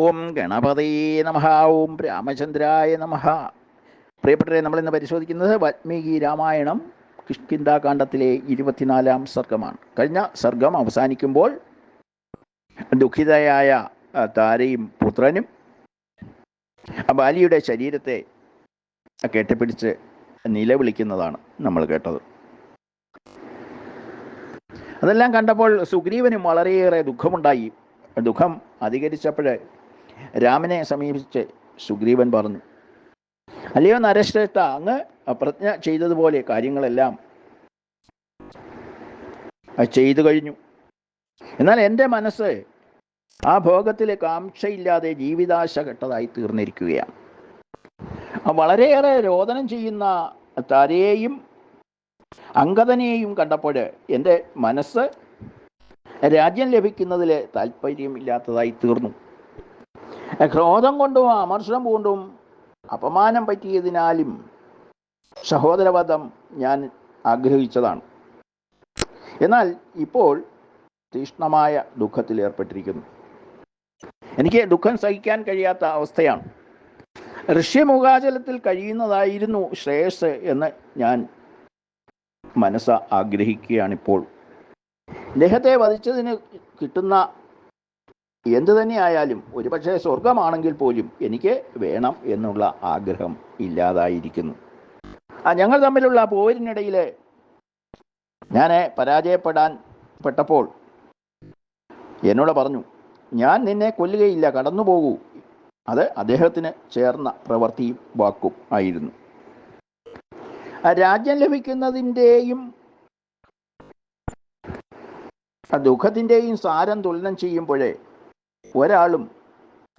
ഓം ഗണപതയേ നമഃ. ഓം രാമചന്ദ്രായ നമഃ. പ്രിയപ്പെട്ടവരെ, നമ്മളിന്ന് പരിശോധിക്കുന്നത് വാൽമീകി രാമായണം കിഷ്കിന്ധാകാന്ഡത്തിലെ 24-ാം സർഗമാണ്. കഴിഞ്ഞ സർഗം അവസാനിക്കുമ്പോൾ ദുഃഖിതയായ താരയും പുത്രനും ബാലിയുടെ ശരീരത്തെ കെട്ടിപ്പിടിച്ച് നിലവിളിക്കുന്നതാണ് നമ്മൾ കേട്ടത്. അതെല്ലാം കണ്ടപ്പോൾ സുഗ്രീവനും വളരെയേറെ ദുഃഖമുണ്ടായി. ദുഃഖം അധികരിച്ചപ്പോൾ രാമനെ സമീപിച്ച് സുഗ്രീവൻ പറഞ്ഞു, അല്ലയോ നരശ്രേഷ്ഠ, അങ്ങ് പ്രതിജ്ഞ ചെയ്തതുപോലെ കാര്യങ്ങളെല്ലാം ചെയ്തു കഴിഞ്ഞു. എന്നാൽ എൻ്റെ മനസ്സ് ആ ഭോഗത്തിൽ കാംക്ഷയില്ലാതെ ജീവിതാശ കെട്ടതായി തീർന്നിരിക്കുകയാണ്. വളരെയേറെ രോദനം ചെയ്യുന്ന താരയെയും അങ്കദനെയും കണ്ടപ്പോൾ എൻ്റെ മനസ്സ് രാജ്യം ലഭിക്കുന്നതിൽ താല്പര്യമില്ലാത്തതായി തീർന്നു. ക്രോധം കൊണ്ടും അമർഷം കൊണ്ടും അപമാനം പറ്റിയതിനാലും സഹോദരവധം ഞാൻ ആഗ്രഹിച്ചതാണ്. എന്നാൽ ഇപ്പോൾ തീക്ഷ്ണമായ ദുഃഖത്തിൽ ഏർപ്പെട്ടിരിക്കുന്നു. എനിക്ക് ദുഃഖം സഹിക്കാൻ കഴിയാത്ത അവസ്ഥയാണ്. ഋഷ്യമുഖാചലത്തിൽ കഴിയുന്നതായിരുന്നു ശ്രേയസ് എന്ന് ഞാൻ മനസ്സ് ആഗ്രഹിക്കുകയാണിപ്പോൾ. ദേഹത്തെ വധിച്ചതിന് കിട്ടുന്ന എന്തു തന്നെയായാലും, ഒരുപക്ഷെ സ്വർഗമാണെങ്കിൽ പോലും എനിക്ക് വേണം എന്നുള്ള ആഗ്രഹം ഇല്ലാതായിരിക്കുന്നു. ഞങ്ങൾ തമ്മിലുള്ള പോരിനിടയിൽ ഞാൻ പരാജയപ്പെട്ടപ്പോൾ എന്നോട് പറഞ്ഞു, ഞാൻ നിന്നെ കൊല്ലുകയില്ല, കടന്നു പോകൂ. അത് അദ്ദേഹത്തിന് ചേർന്ന പ്രവൃത്തിയും വാക്കും ആയിരുന്നു. രാജ്യം ലഭിക്കുന്നതിൻ്റെയും ദുഃഖത്തിൻ്റെയും സാരം തുലനം ചെയ്യുമ്പോഴേ ഒരാളും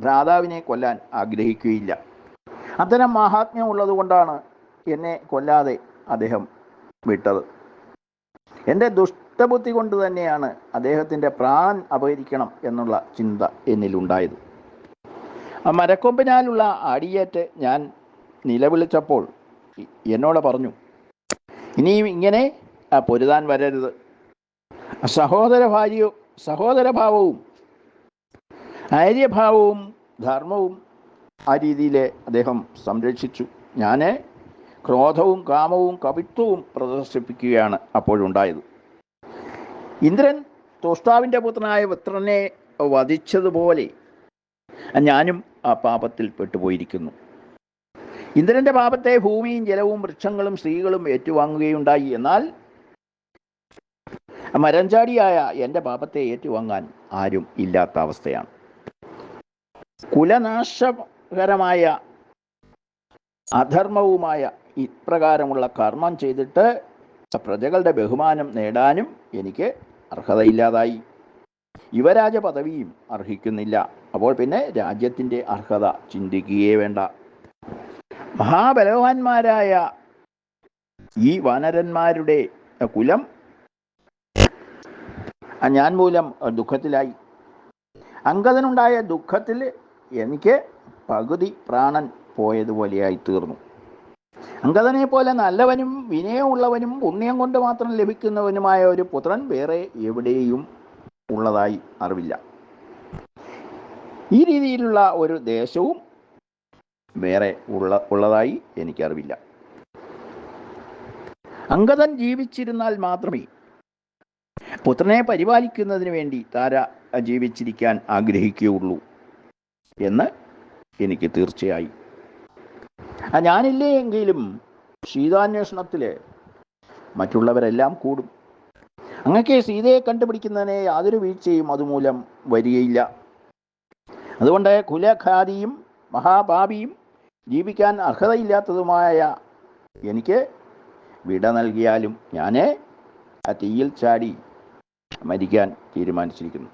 ഭ്രാതാവിനെ കൊല്ലാൻ ആഗ്രഹിക്കുകയില്ല. അത്തരം മഹാത്മ്യം ഉള്ളതുകൊണ്ടാണ് എന്നെ കൊല്ലാതെ അദ്ദേഹം വിട്ടത്. എൻ്റെ ദുഷ്ടബുദ്ധി കൊണ്ട് തന്നെയാണ് അദ്ദേഹത്തിൻ്റെ പ്രാണൻ അപഹരിക്കണം എന്നുള്ള ചിന്ത എന്നിലുണ്ടായത്. ആ മരക്കൊമ്പിനാലുള്ള അടിയേറ്റ് ഞാൻ നിലവിളിച്ചപ്പോൾ എന്നോട് പറഞ്ഞു, ഇനിയും ഇങ്ങനെ പൊരുതാൻ വരരുത്. സഹോദരഭാവവും ആര്യഭാവവും ധർമ്മവും ആ രീതിയിൽ അദ്ദേഹം സംരക്ഷിച്ചു. ഞാൻ ക്രോധവും കാമവും കവിത്വവും പ്രദർശിപ്പിക്കുകയാണ് അപ്പോഴുണ്ടായത്. ഇന്ദ്രൻ തോഷ്ടാവിൻ്റെ പുത്രനായ വൃത്രനെ വധിച്ചതുപോലെ ഞാനും ആ പാപത്തിൽ പെട്ടുപോയിരിക്കുന്നു. ഇന്ദ്രൻ്റെ പാപത്തെ ഭൂമിയും ജലവും വൃക്ഷങ്ങളും സ്ത്രീകളും ഏറ്റുവാങ്ങുകയുണ്ടായി. എന്നാൽ മരഞ്ചാടിയായ എൻ്റെ പാപത്തെ ഏറ്റുവാങ്ങാൻ ആരും ഇല്ലാത്ത അവസ്ഥയാണ്. കുലനാശകരമായ അധർമ്മവുമായ ഇപ്രകാരമുള്ള കർമ്മം ചെയ്തിട്ട് പ്രജകളുടെ ബഹുമാനം നേടാനും എനിക്ക് അർഹതയില്ലാതായി. യുവരാജ പദവിയും അർഹിക്കുന്നില്ല. അപ്പോൾ പിന്നെ രാജ്യത്തിൻ്റെ അർഹത ചിന്തിക്കുകയേ വേണ്ട. മഹാബലവാന്മാരായ ഈ വാനരന്മാരുടെ കുലം ഞാൻ മൂലം ദുഃഖത്തിലായി. അങ്കദനുണ്ടായ ദുഃഖത്തിൽ എനിക്ക് പകുതി പ്രാണൻ പോയതുപോലെയായി തീർന്നു. അങ്കദനെ പോലെ നല്ലവനും വിനയമുള്ളവനും പുണ്യം കൊണ്ട് മാത്രം ലഭിക്കുന്നവനുമായ ഒരു പുത്രൻ വേറെ എവിടെയും ഉള്ളതായി അറിവില്ല. ഈ രീതിയിലുള്ള ഒരു ദേശവും വേറെ ഉള്ളതായി എനിക്കറിവില്ല. അങ്കദൻ ജീവിച്ചിരുന്നാൽ മാത്രമേ പുത്രനെ പരിപാലിക്കുന്നതിന് വേണ്ടി താര ജീവിച്ചിരിക്കാൻ ആഗ്രഹിക്കുകയുള്ളൂ എന്ന് എനിക്ക് തീർച്ചയായി. ഞാനില്ലേ എങ്കിലും സീതാന്വേഷണത്തിൽ മറ്റുള്ളവരെല്ലാം കൂടും. അങ്ങക്ക് സീതയെ കണ്ടുപിടിക്കുന്നതിനെ യാതൊരു വീഴ്ചയും അതുമൂലം വരികയില്ല. അതുകൊണ്ട് കുലഘാതിയും മഹാപാപിയും ജീവിക്കാൻ അർഹതയില്ലാത്തതുമായ എനിക്ക് വിട നൽകിയാലും ഞാൻ ആ തീയിൽ ചാടി മരിക്കാൻ തീരുമാനിച്ചിരിക്കുന്നു.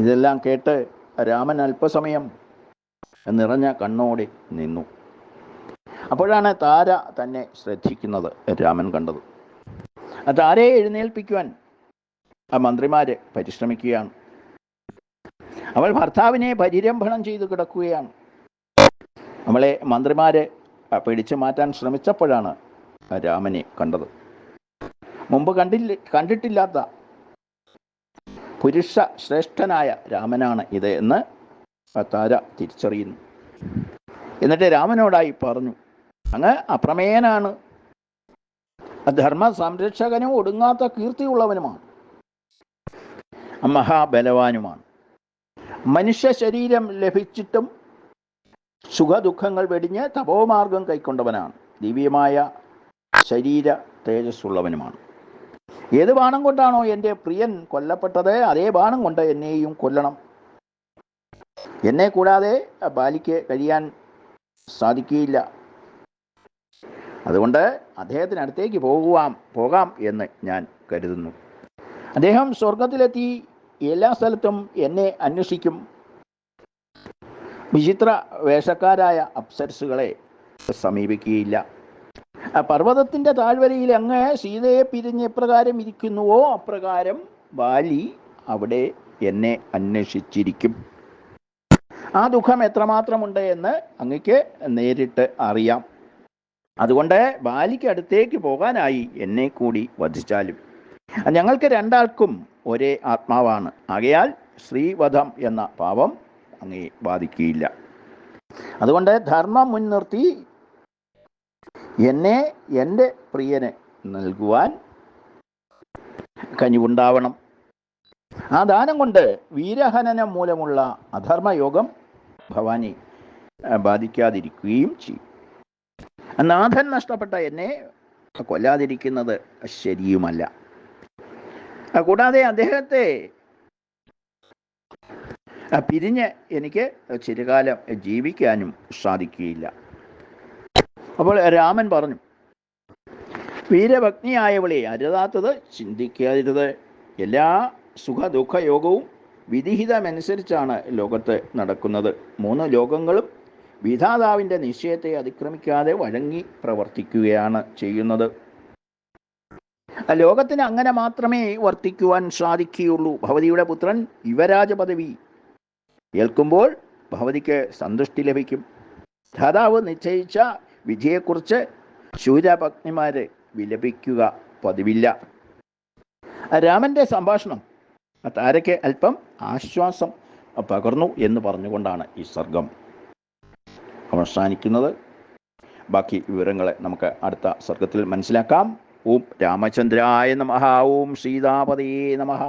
ഇതെല്ലാം കേട്ട് രാമൻ അല്പസമയം നിറഞ്ഞ കണ്ണോടെ നിന്നു. അപ്പോഴാണ് താര തന്നെ ശ്രദ്ധിക്കുന്നത് രാമൻ കണ്ടത്. ആ താരയെ എഴുന്നേൽപ്പിക്കുവാൻ ആ മന്ത്രിമാർ പരിശ്രമിക്കുകയാണ്. അവൾ ഭർത്താവിനെ പരിരംഭണം ചെയ്ത് കിടക്കുകയാണ്. അവളെ മന്ത്രിമാർ പിടിച്ചു മാറ്റാൻ ശ്രമിച്ചപ്പോഴാണ് രാമനെ കണ്ടത്. മുമ്പ് കണ്ടിട്ടില്ലാത്ത പുരുഷ ശ്രേഷ്ഠനായ രാമനാണ് ഇത് എന്ന് താര തിരിച്ചറിയുന്നു. എന്നിട്ട് രാമനോടായി പറഞ്ഞു, അങ്ങ് അപ്രമേയനാണ്, ധർമ്മ സംരക്ഷകനും ഒടുങ്ങാത്ത കീർത്തിയുള്ളവനുമാണ്, മഹാബലവാനുമാണ്. മനുഷ്യ ശരീരം ലഭിച്ചിട്ടും സുഖദുഃഖങ്ങൾ വെടിഞ്ഞ് തപോമാർഗം കൈക്കൊണ്ടവനാണ്. ദിവ്യമായ ശരീര തേജസ്സുള്ളവനുമാണ്. ഏത് ബാണം കൊണ്ടാണോ എൻ്റെ പ്രിയൻ കൊല്ലപ്പെട്ടത്, അതേ ബാണം കൊണ്ട് എന്നെയും കൊല്ലണം. എന്നെ കൂടാതെ ബാലിക്ക് കഴിയാൻ സാധിക്കുകയില്ല. അതുകൊണ്ട് അദ്ദേഹത്തിനടുത്തേക്ക് പോകാം എന്ന് ഞാൻ കരുതുന്നു. അദ്ദേഹം സ്വർഗത്തിലെത്തി എല്ലാ സ്ഥലത്തും എന്നെ അന്വേഷിക്കും. വിചിത്ര വേഷക്കാരായ അപ്സരസുകളെ സമീപിക്കുകയില്ല. പർവ്വതത്തിൻ്റെ താഴ്വരയിൽ അങ്ങ് സീതയെ പിരിഞ്ഞ് എപ്രകാരം ഇരിക്കുന്നുവോ അപ്രകാരം ബാലി അവിടെ എന്നെ അന്വേഷിച്ചിരിക്കും. ആ ദുഃഖം എത്രമാത്രമുണ്ട് എന്ന് അങ്ങക്ക് നേരിട്ട് അറിയാം. അതുകൊണ്ട് ബാലിക്ക് അടുത്തേക്ക് പോകാനായി എന്നെ കൂടി വധിച്ചാലും ഞങ്ങൾക്ക് രണ്ടാൾക്കും ഒരേ ആത്മാവാണ്. ആകയാൽ ശ്രീവധം എന്ന പാപം അങ്ങേ ബാധിക്കുകയില്ല. അതുകൊണ്ട് ധർമ്മം മുൻനിർത്തി എന്നെ എൻ്റെ പ്രിയന് നൽകുവാൻ കനിവുണ്ടാവണം. ആ ദാനം കൊണ്ട് വീരഹനനം മൂലമുള്ള അധർമ്മയോഗം ഭവാനി ബാധിക്കാതിരിക്കുകയും ചെയ്യും. നാഥൻ നഷ്ടപ്പെട്ട എന്നെ കൊല്ലാതിരിക്കുന്നത് ശരിയുമല്ല. കൂടാതെ അദ്ദേഹത്തെ പിരിഞ്ഞ് എനിക്ക് ചിരകാലം ജീവിക്കാനും സാധിക്കുകയില്ല. അപ്പോൾ രാമൻ പറഞ്ഞു, വീരഭഗ്നിയായവളെ അരുതാത്തത് ചിന്തിക്കാതിരുത്. എല്ലാ സുഖദുഃഖയോഗവും വിധിഹിതമനുസരിച്ചാണ് ലോകത്ത് നടക്കുന്നത്. 3 ലോകങ്ങളും വിധാതാവിൻ്റെ നിശ്ചയത്തെ അതിക്രമിക്കാതെ വഴങ്ങി പ്രവർത്തിക്കുകയാണ് ചെയ്യുന്നത്. ലോകത്തിന് അങ്ങനെ മാത്രമേ വർത്തിക്കുവാൻ സാധിക്കുകയുള്ളൂ. ഭവതിയുടെ പുത്രൻ യുവരാജ പദവി ഏൽക്കുമ്പോൾ ഭവതിക്ക് സന്തുഷ്ടി ലഭിക്കും. ധാതാവ് നിശ്ചയിച്ച വിധിയെക്കുറിച്ച് ശൂരപത്നിമാർ വിലപിക്കുക പതിവില്ല. രാമൻ്റെ സംഭാഷണം താരയ്ക്ക് അല്പം ആശ്വാസം പകർന്നു എന്ന് പറഞ്ഞുകൊണ്ടാണ് ഈ സർഗം അവസാനിക്കുന്നത്. ബാക്കി വിവരങ്ങളെ നമുക്ക് അടുത്ത സർഗത്തിൽ മനസ്സിലാക്കാം. ഓം രാമചന്ദ്രായ നമഃ. ഓം സീതാപതയേ നമഃ.